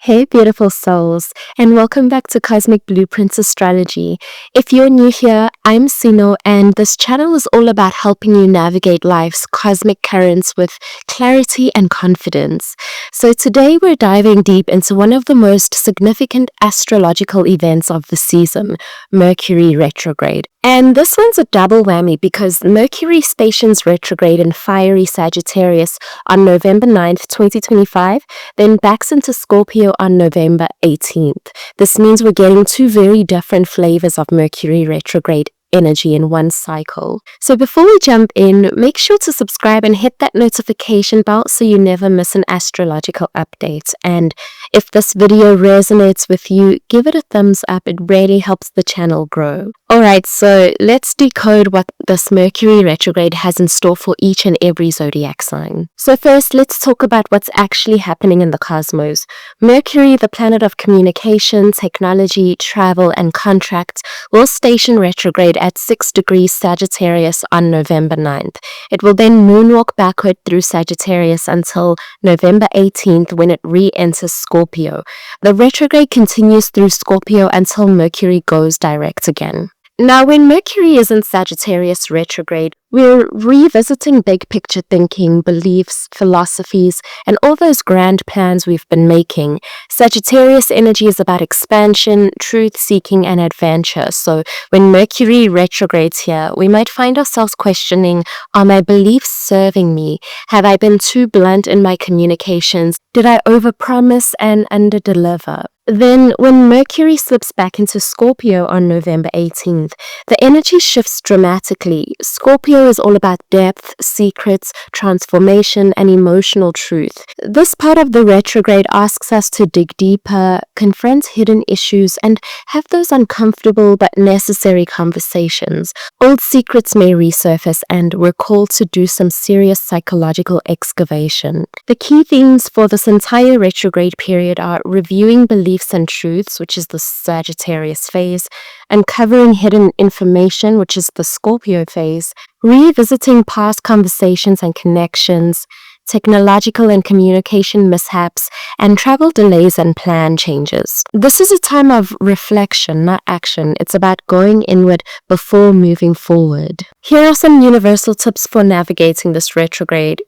Hey, beautiful souls, and welcome back to Cosmic Blueprints Astrology. If you're new here, I'm Sino, and this channel is all about helping you navigate life's cosmic currents with clarity and confidence. So today we're diving deep into one of the most significant astrological events of the season, Mercury Retrograde. And this one's a double whammy because Mercury stations retrograde in fiery Sagittarius on November 9th, 2025, then backs into Scorpio on November 18th. This means we're getting two very different flavors of Mercury retrograde energy in one cycle. So before we jump in, make sure to subscribe and hit that notification bell so you never miss an astrological update. And if this video resonates with you, give it a thumbs up. It really helps the channel grow. Alright, so let's decode what this Mercury retrograde has in store for each and every zodiac sign. So first, let's talk about what's actually happening in the cosmos. Mercury, the planet of communication, technology, travel, and contracts, will station retrograde at 6 degrees Sagittarius on November 9th. It will then moonwalk backward through Sagittarius until November 18th when it re-enters Scorpio. The retrograde continues through Scorpio until Mercury goes direct again. Now, when Mercury is in Sagittarius retrograde, we're revisiting big picture thinking, beliefs, philosophies, and all those grand plans we've been making. Sagittarius energy is about expansion, truth-seeking, and adventure. So when Mercury retrogrades here, we might find ourselves questioning, are my beliefs serving me? Have I been too blunt in my communications? Did I overpromise and underdeliver? Then, when Mercury slips back into Scorpio on November 18th, the energy shifts dramatically. Scorpio is all about depth, secrets, transformation, and emotional truth. This part of the retrograde asks us to dig deeper, confront hidden issues, and have those uncomfortable but necessary conversations. Old secrets may resurface, and we're called to do some serious psychological excavation. The key themes for this entire retrograde period are reviewing beliefs and truths, which is the Sagittarius phase, uncovering hidden information, which is the Scorpio phase, revisiting past conversations and connections, technological and communication mishaps, and travel delays and plan changes. This is a time of reflection, not action. It's about going inward before moving forward. Here are some universal tips for navigating this retrograde.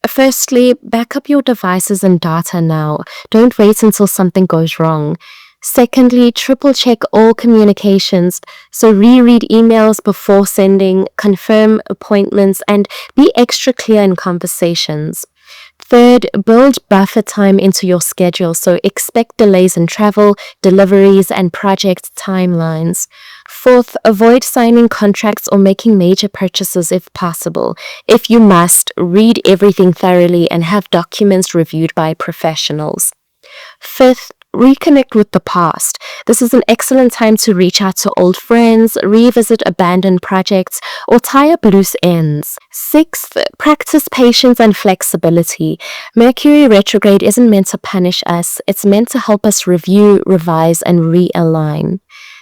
Firstly, back up your devices and data now. Don't wait until something goes wrong. Secondly, triple check all communications. So reread emails before sending, confirm appointments, and be extra clear in conversations. Third, build buffer time into your schedule, so expect delays in travel, deliveries, and project timelines. Fourth, avoid signing contracts or making major purchases if possible. If you must, read everything thoroughly and have documents reviewed by professionals. Fifth, reconnect with the past. This is an excellent time to reach out to old friends, revisit abandoned projects, or tie up loose ends. Sixth, practice patience and flexibility. Mercury retrograde isn't meant to punish us. It's meant to help us review, revise, and realign.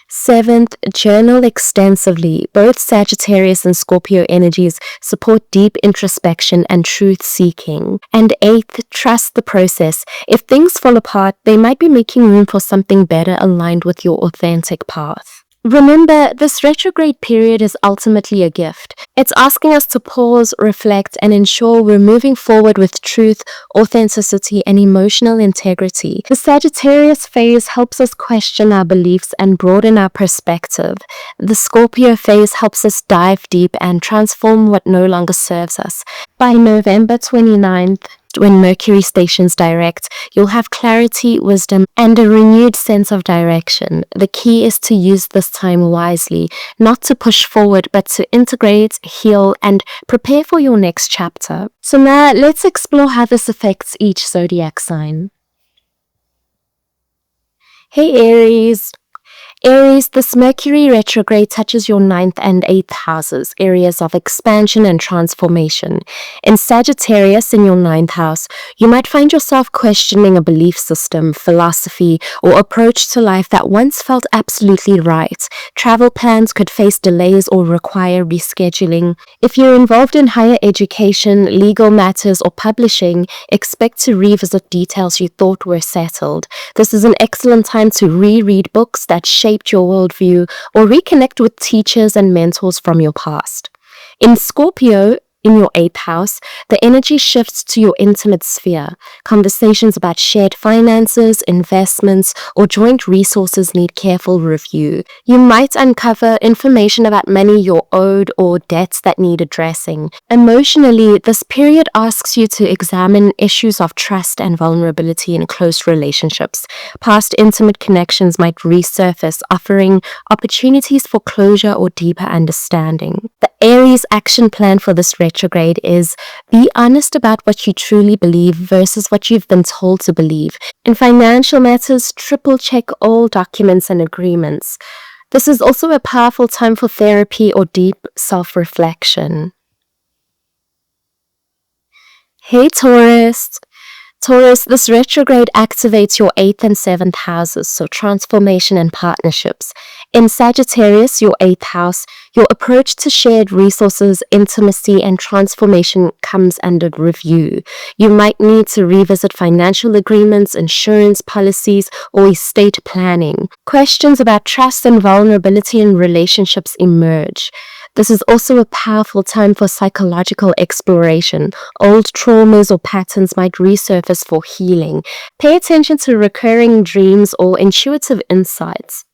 Seventh, journal extensively. Both Sagittarius and Scorpio energies support deep introspection and truth-seeking. And eighth, trust the process. If things fall apart, they might be making room for something better aligned with your authentic path. Remember, this retrograde period is ultimately a gift. It's asking us to pause, reflect, and ensure we're moving forward with truth, authenticity, and emotional integrity. The Sagittarius phase helps us question our beliefs and broaden our perspective. The Scorpio phase helps us dive deep and transform what no longer serves us. By November 29th, when Mercury stations direct, you'll have clarity, wisdom, and a renewed sense of direction. The key is to use this time wisely, not to push forward, but to integrate, heal, and prepare for your next chapter. So now, let's explore how this affects each zodiac sign. Hey Aries! Aries, this Mercury retrograde touches your ninth and eighth houses, areas of expansion and transformation. In Sagittarius, in your ninth house, you might find yourself questioning a belief system, philosophy, or approach to life that once felt absolutely right. Travel plans could face delays or require rescheduling. If you're involved in higher education, legal matters, or publishing, expect to revisit details you thought were settled. This is an excellent time to reread books that shaped your worldview or reconnect with teachers and mentors from your past. In Scorpio, in your eighth house, the energy shifts to your intimate sphere. Conversations about shared finances, investments, or joint resources need careful review. You might uncover information about money you're owed or debts that need addressing. Emotionally, this period asks you to examine issues of trust and vulnerability in close relationships. Past intimate connections might resurface, offering opportunities for closure or deeper understanding. The Aries action plan for this retrograde is be honest about what you truly believe versus what you've been told to believe. In financial matters, triple check all documents and agreements. This is also a powerful time for therapy or deep self-reflection. Hey Taurus! Taurus, this retrograde activates your 8th and 7th houses, so transformation and partnerships. In Sagittarius, your 8th house, your approach to shared resources, intimacy, and transformation comes under review. You might need to revisit financial agreements, insurance policies, or estate planning. Questions about trust and vulnerability in relationships emerge. This is also a powerful time for psychological exploration. Old traumas or patterns might resurface for healing. Pay attention to recurring dreams or intuitive insights.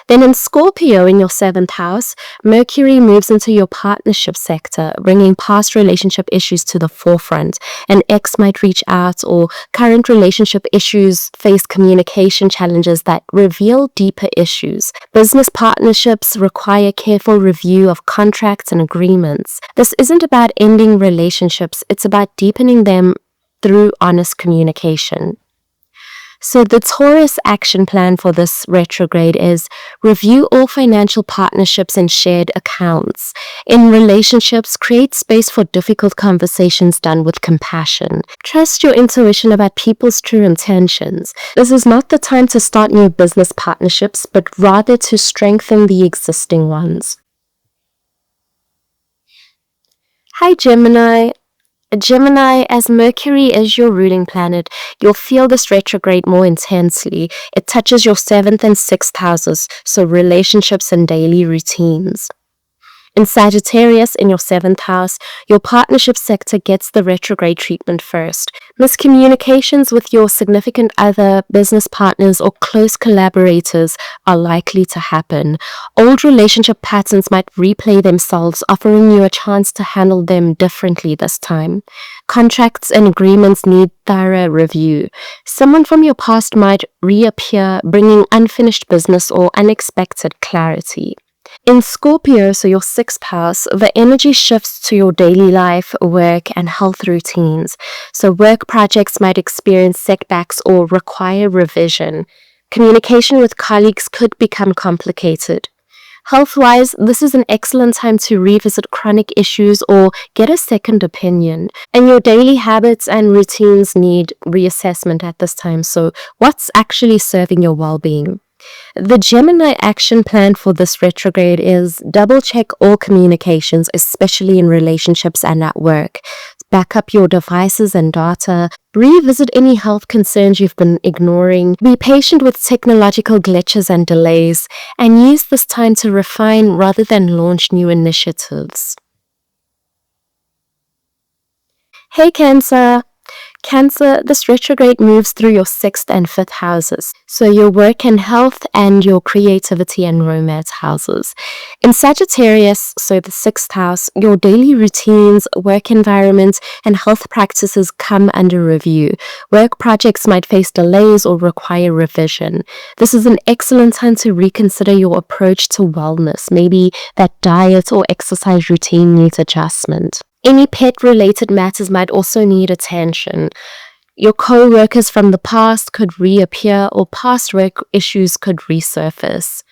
Then in Scorpio, in your 7th house, Mercury moves into your partnership sector, bringing past relationship issues to the forefront. An ex might reach out, or current relationship issues face communication challenges that reveal deeper issues. Business partnerships require careful review of contracts and agreements. This isn't about ending relationships, it's about deepening them through honest communication. So the Taurus action plan for this retrograde is review all financial partnerships and shared accounts. In relationships, create space for difficult conversations done with compassion. Trust your intuition about people's true intentions. This is not the time to start new business partnerships, but rather to strengthen the existing ones. Hi Gemini! Gemini, as Mercury is your ruling planet, you'll feel this retrograde more intensely. It touches your 7th and 6th houses, so relationships and daily routines. In Sagittarius, in your 7th house, your partnership sector gets the retrograde treatment first. Miscommunications with your significant other, business partners, or close collaborators are likely to happen. Old relationship patterns might replay themselves, offering you a chance to handle them differently this time. Contracts and agreements need thorough review. Someone from your past might reappear, bringing unfinished business or unexpected clarity. In Scorpio, so your 6th house, the energy shifts to your daily life, work, and health routines. So work projects might experience setbacks or require revision. Communication with colleagues could become complicated. Health-wise, this is an excellent time to revisit chronic issues or get a second opinion. And your daily habits and routines need reassessment at this time. So what's actually serving your well-being? The Gemini action plan for this retrograde is double-check all communications, especially in relationships and at work. Back up your devices and data. Revisit any health concerns you've been ignoring. Be patient with technological glitches and delays, and use this time to refine rather than launch new initiatives. Hey Cancer! Cancer, this retrograde moves through your 6th and 5th houses, so your work and health and your creativity and romance houses. In Sagittarius, so the 6th house, your daily routines, work environment, and health practices come under review. Work projects might face delays or require revision. This is an excellent time to reconsider your approach to wellness. Maybe that diet or exercise routine needs adjustment. Any pet-related matters might also need attention. Your co-workers from the past could reappear or past work issues could resurface.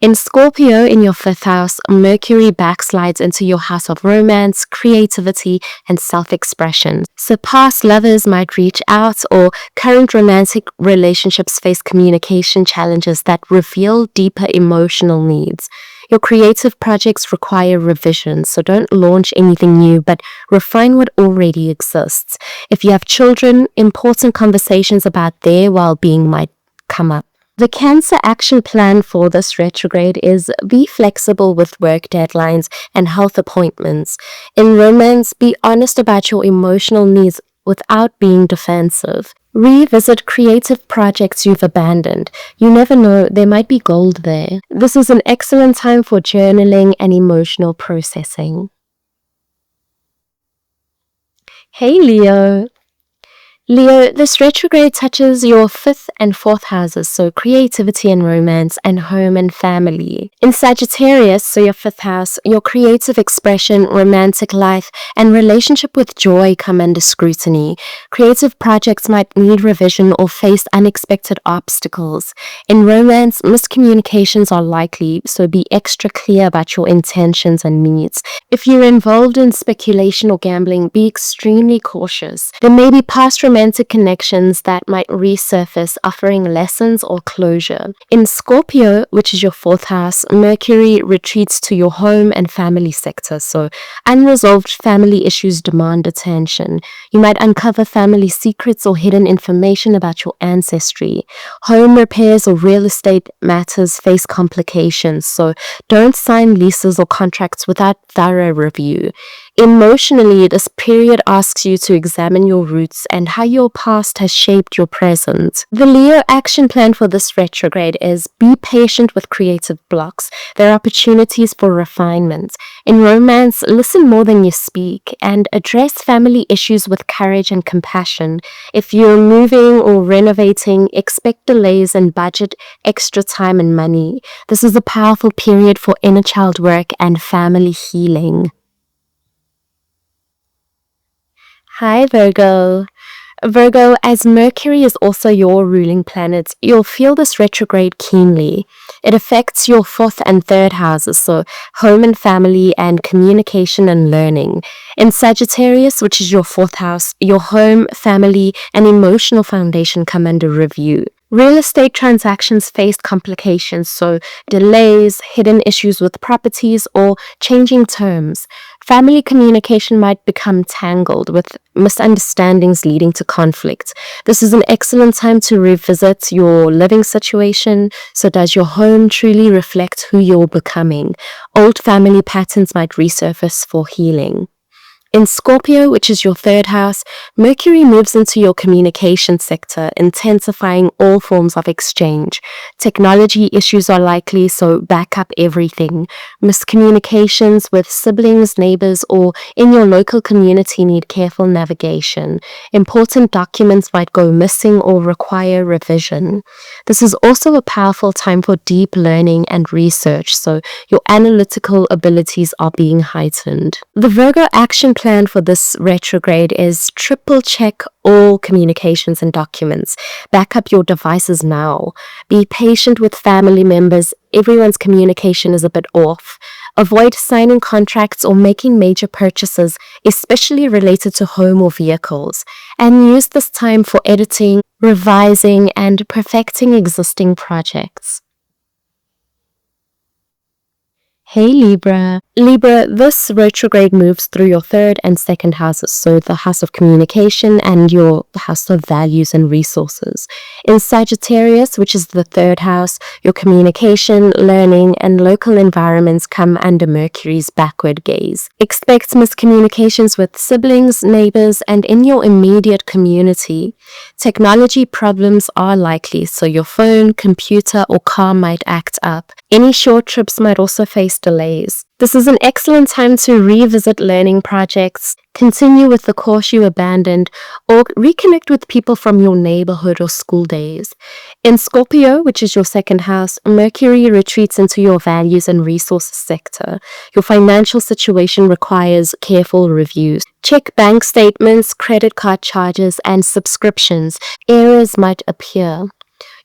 In Scorpio, in your 5th house, Mercury backslides into your house of romance, creativity, and self-expression. So past lovers might reach out, or current romantic relationships face communication challenges that reveal deeper emotional needs. Your creative projects require revision, so don't launch anything new, but refine what already exists. If you have children, important conversations about their well-being might come up. The Cancer action plan for this retrograde is be flexible with work deadlines and health appointments. In romance, be honest about your emotional needs without being defensive. Revisit creative projects you've abandoned. You never know, there might be gold there. This is an excellent time for journaling and emotional processing. Hey Leo! Leo, this retrograde touches your 5th and 4th houses, so creativity and romance, and home and family. In Sagittarius, so your 5th house, your creative expression, romantic life, and relationship with joy come under scrutiny. Creative projects might need revision or face unexpected obstacles. In romance, miscommunications are likely, so be extra clear about your intentions and needs. If you're involved in speculation or gambling, be extremely cautious. There may be past romantic connections that might resurface, offering lessons or closure. In Scorpio, which is your 4th house, Mercury retreats to your home and family sector, so unresolved family issues demand attention. You might uncover family secrets or hidden information about your ancestry. Home repairs or real estate matters face complications, so don't sign leases or contracts without thorough review. Emotionally, this period asks you to examine your roots and how your past has shaped your present. The Leo action plan for this retrograde is be patient with creative blocks. There are opportunities for refinement. In romance, listen more than you speak and address family issues with courage and compassion. If you're moving or renovating, expect delays and budget extra time and money. This is a powerful period for inner child work and family healing. Hi Virgo. Virgo, as Mercury is also your ruling planet, you'll feel this retrograde keenly. It affects your 4th and 3rd houses, so home and family and communication and learning. In Sagittarius, which is your 4th house, your home, family, and emotional foundation come under review. Real estate transactions face complications, so delays, hidden issues with properties, or changing terms. Family communication might become tangled, with misunderstandings leading to conflict. This is an excellent time to revisit your living situation. So does your home truly reflect who you're becoming? Old family patterns might resurface for healing. In Scorpio, which is your 3rd house, Mercury moves into your communication sector, intensifying all forms of exchange. Technology issues are likely, so back up everything. Miscommunications with siblings, neighbors, or in your local community need careful navigation. Important documents might go missing or require revision. This is also a powerful time for deep learning and research, so your analytical abilities are being heightened. The Virgo action plan for this retrograde is triple check all communications and documents. Back up your devices now. Be patient with family members. Everyone's communication is a bit off. Avoid signing contracts or making major purchases, especially related to home or vehicles. And use this time for editing, revising, and perfecting existing projects. Hey Libra. Libra, this retrograde moves through your 3rd and 2nd houses, so the house of communication and your house of values and resources. In Sagittarius, which is the 3rd house, your communication, learning, and local environments come under Mercury's backward gaze. Expect miscommunications with siblings, neighbors, and in your immediate community. Technology problems are likely, so your phone, computer, or car might act up. Any short trips might also face delays. This is an excellent time to revisit learning projects, continue with the course you abandoned, or reconnect with people from your neighborhood or school days. In Scorpio, which is your 2nd house, Mercury retreats into your values and resources sector. Your financial situation requires careful reviews. Check bank statements, credit card charges, and subscriptions. Errors might appear.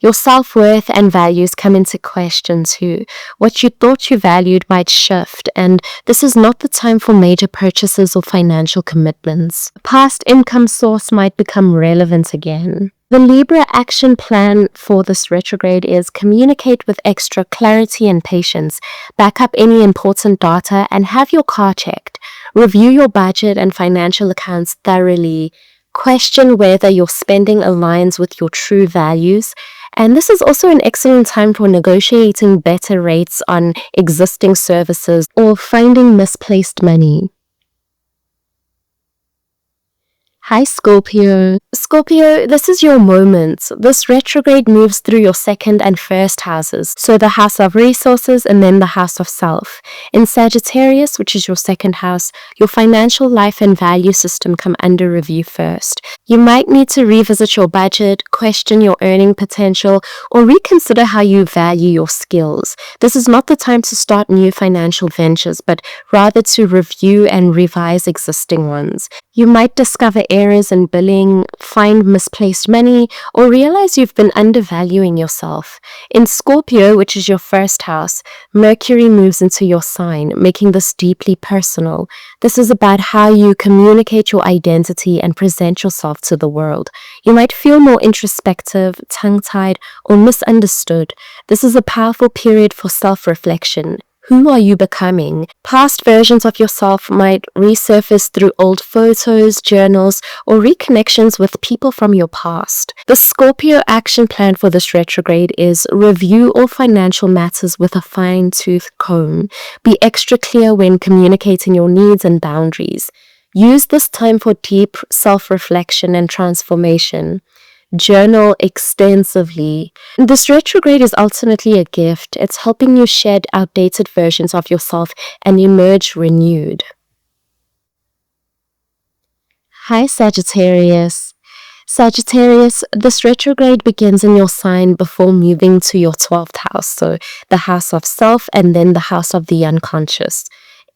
Your self-worth and values come into question too. What you thought you valued might shift, and this is not the time for major purchases or financial commitments. Past income source might become relevant again. The Libra action plan for this retrograde is communicate with extra clarity and patience, back up any important data, and have your car checked. Review your budget and financial accounts thoroughly. Question whether your spending aligns with your true values. And this is also an excellent time for negotiating better rates on existing services or finding misplaced money. Hi Scorpio. Scorpio, this is your moment. This retrograde moves through your second and first houses, so the house of resources and then the house of self. In Sagittarius, which is your second house, your financial life and value system come under review first. You might need to revisit your budget, question your earning potential, or reconsider how you value your skills. This is not the time to start new financial ventures, but rather to review and revise existing ones. You might discover errors in billing, find misplaced money, or realize you've been undervaluing yourself. In Scorpio, which is your first house, Mercury moves into your sign, making this deeply personal. This is about how you communicate your identity and present yourself to the world. You might feel more introspective, tongue-tied, or misunderstood. This is a powerful period for self-reflection. Who are you becoming? Past versions of yourself might resurface through old photos, journals, or reconnections with people from your past. The Scorpio action plan for this retrograde is review all financial matters with a fine-tooth comb. Be extra clear when communicating your needs and boundaries. Use this time for deep self-reflection and transformation. Journal extensively. This retrograde is ultimately a gift. It's helping you shed outdated versions of yourself and emerge renewed. Hi Sagittarius. Sagittarius, this retrograde begins in your sign before moving to your 12th house, so the house of self and then the house of the unconscious.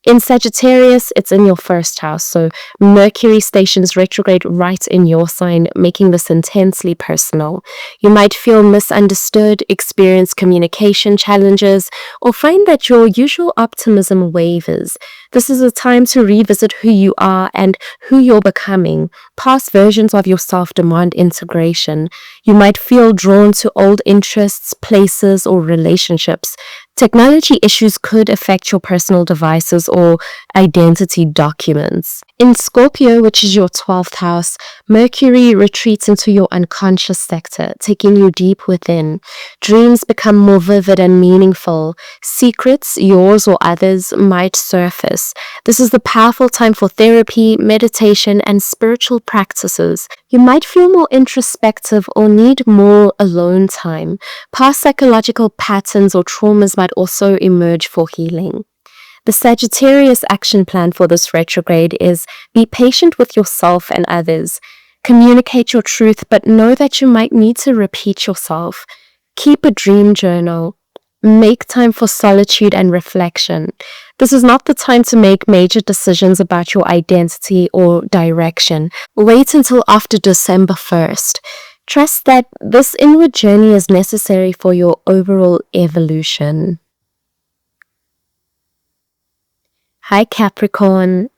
In Sagittarius, it's in your first house, so Mercury stations retrograde right in your sign, making this intensely personal. You might feel misunderstood, experience communication challenges, or find that your usual optimism wavers. This is a time to revisit who you are and who you're becoming. Past versions of yourself demand integration. You might feel drawn to old interests, places, or relationships. Technology issues could affect your personal devices or identity documents. In Scorpio, which is your 12th house, Mercury retreats into your unconscious sector, taking you deep within. Dreams become more vivid and meaningful. Secrets, yours or others, might surface. This is the powerful time for therapy, meditation, and spiritual practices. You might feel more introspective or need more alone time. Past psychological patterns or traumas might also emerge for healing. The Sagittarius action plan for this retrograde is be patient with yourself and others. Communicate your truth, but know that you might need to repeat yourself. Keep a dream journal. Make time for solitude and reflection. This is not the time to make major decisions about your identity or direction. Wait until after December 1st. Trust that this inward journey is necessary for your overall evolution. Hi Capricorn.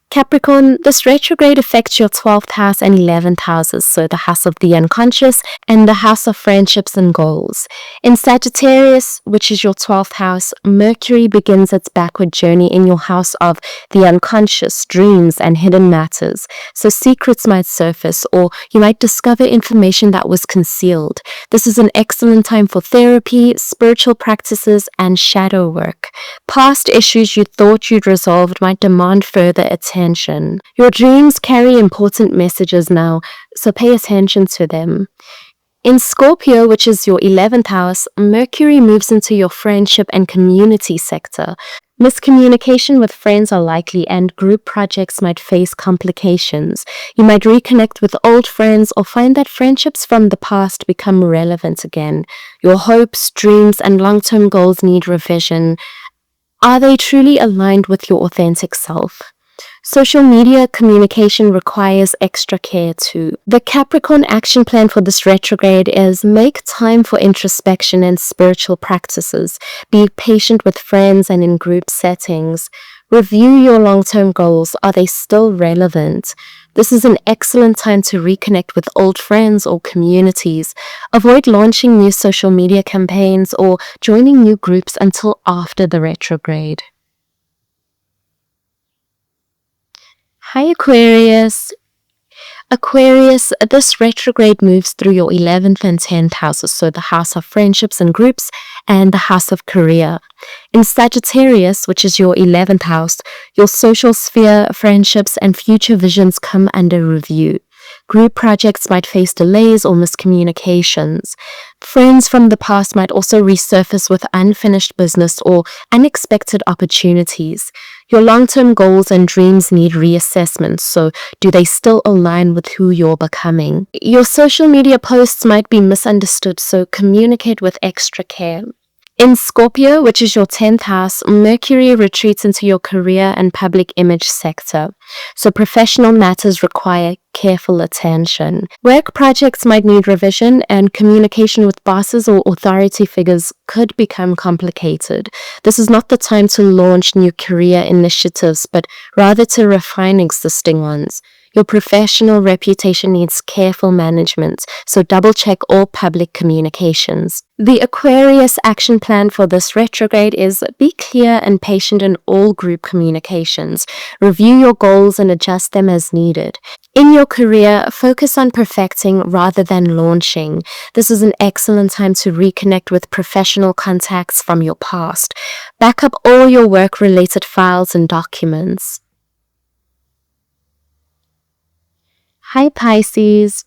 Capricorn, this retrograde affects your 12th house and 11th houses, so the house of the unconscious and the house of friendships and goals. In Sagittarius, which is your 12th house, Mercury begins its backward journey in your house of the unconscious, dreams, and hidden matters. So secrets might surface, or you might discover information that was concealed. This is an excellent time for therapy, spiritual practices, and shadow work. Past issues you thought you'd resolved might demand further attention. Your dreams carry important messages now, so pay attention to them. In Scorpio, which is your 11th house, Mercury moves into your friendship and community sector. Miscommunication with friends are likely and group projects might face complications. You might reconnect with old friends or find that friendships from the past become relevant again. Your hopes, dreams, and long-term goals need revision. Are they truly aligned with your authentic self? Social media communication requires extra care too. The Capricorn action plan for this retrograde is make time for introspection and spiritual practices. Be patient with friends and in group settings. Review your long-term goals. Are they still relevant? This is an excellent time to reconnect with old friends or communities. Avoid launching new social media campaigns or joining new groups until after the retrograde. Hi Aquarius. Aquarius, this retrograde moves through your 11th and 10th houses, so the house of friendships and groups and the house of career. In Sagittarius, which is your 11th house, your social sphere, friendships, and future visions come under review. Group projects might face delays or miscommunications. Friends from the past might also resurface with unfinished business or unexpected opportunities. Your long-term goals and dreams need reassessment, so do they still align with who you're becoming? Your social media posts might be misunderstood, so communicate with extra care. In Scorpio, which is your 10th house, Mercury retreats into your career and public image sector, so professional matters require careful attention. Work projects might need revision, and communication with bosses or authority figures could become complicated. This is not the time to launch new career initiatives, but rather to refine existing ones. Your professional reputation needs careful management, so double-check all public communications. The Aquarius action plan for this retrograde is be clear and patient in all group communications. Review your goals and adjust them as needed. In your career, focus on perfecting rather than launching. This is an excellent time to reconnect with professional contacts from your past. Back up all your work-related files and documents. Hi Pisces.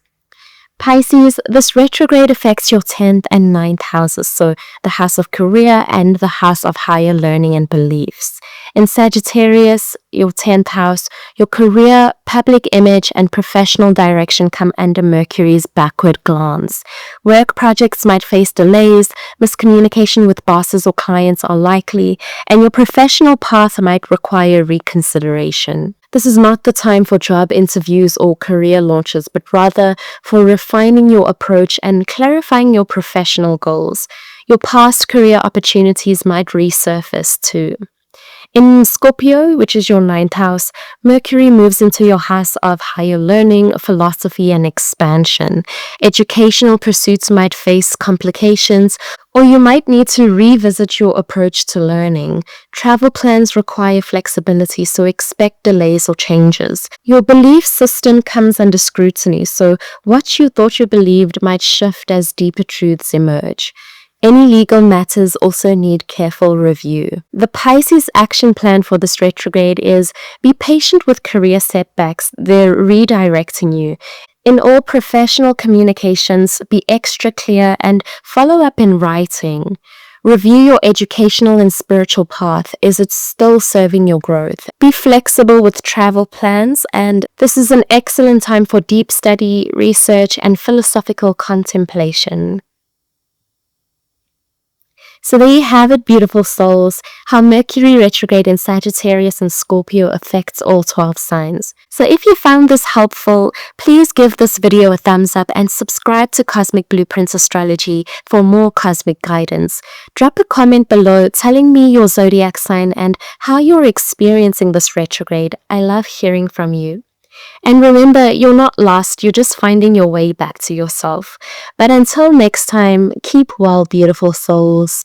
Pisces, this retrograde affects your 10th and 9th houses, so the house of career and the house of higher learning and beliefs. In Sagittarius, your 10th house, your career, public image, and professional direction come under Mercury's backward glance. Work projects might face delays, miscommunication with bosses or clients are likely, and your professional path might require reconsideration. This is not the time for job interviews or career launches, but rather for refining your approach and clarifying your professional goals. Your past career opportunities might resurface too. In Scorpio, which is your 9th house, Mercury moves into your house of higher learning, philosophy, and expansion. Educational pursuits might face complications, or you might need to revisit your approach to learning. Travel plans require flexibility, so expect delays or changes. Your belief system comes under scrutiny, so what you thought you believed might shift as deeper truths emerge. Any legal matters also need careful review. The Pisces action plan for this retrograde is be patient with career setbacks. They're redirecting you. In all professional communications, be extra clear and follow up in writing. Review your educational and spiritual path. Is it still serving your growth? Be flexible with travel plans, and this is an excellent time for deep study, research, and philosophical contemplation. So there you have it, beautiful souls, how Mercury retrograde in Sagittarius and Scorpio affects all 12 signs. So if you found this helpful, please give this video a thumbs up and subscribe to Cosmic Blueprints Astrology for more cosmic guidance. Drop a comment below telling me your zodiac sign and how you're experiencing this retrograde. I love hearing from you. And remember, you're not lost, you're just finding your way back to yourself. But until next time, keep well, beautiful souls.